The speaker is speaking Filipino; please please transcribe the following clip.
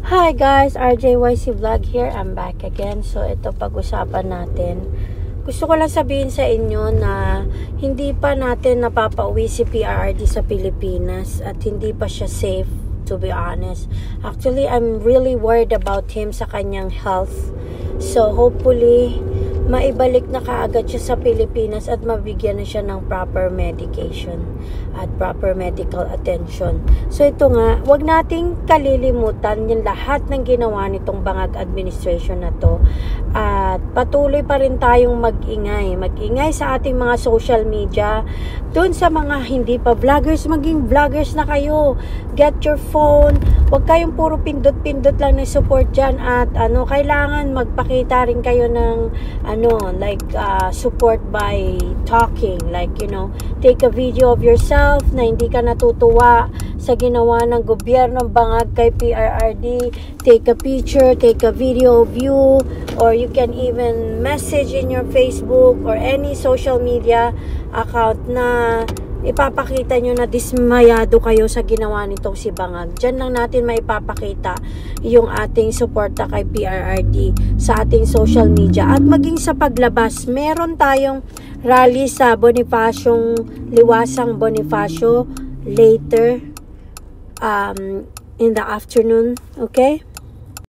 Hi guys, RJYC Vlog here. I'm back again. So ito pag-usapan natin. Gusto ko lang sabihin sa inyo na hindi pa natin napapauwi si PRRD sa Pilipinas at hindi pa siya safe, to be honest. Actually, I'm really worried about him sa kanyang health. So hopefully maibalik na kaagad siya sa Pilipinas at mabigyan na siya ng proper medication at proper medical attention. So ito nga, wag nating kalilimutan yung lahat ng ginawa nitong Bangag administration na to. At patuloy pa rin tayong mag-ingay sa ating mga social media. Doon sa mga hindi pa vloggers, maging vloggers na kayo. Get your phone. Wag kayong puro pindot-pindot lang na support dyan. At kailangan magpakita rin kayo ng support by talking. Like, take a video of yourself na hindi ka natutuwa sa ginawa ng gobyernong Bangag kay PRRD. Take a picture, take a video of you, or you can even message in your Facebook or any social media account na ipapakita nyo na dismayado kayo sa ginawa nitong si Bangag. Diyan lang natin maipapakita yung ating suporta kay PRRD sa ating social media. At maging sa paglabas, meron tayong rally sa Liwasang Bonifacio later in the afternoon. Okay?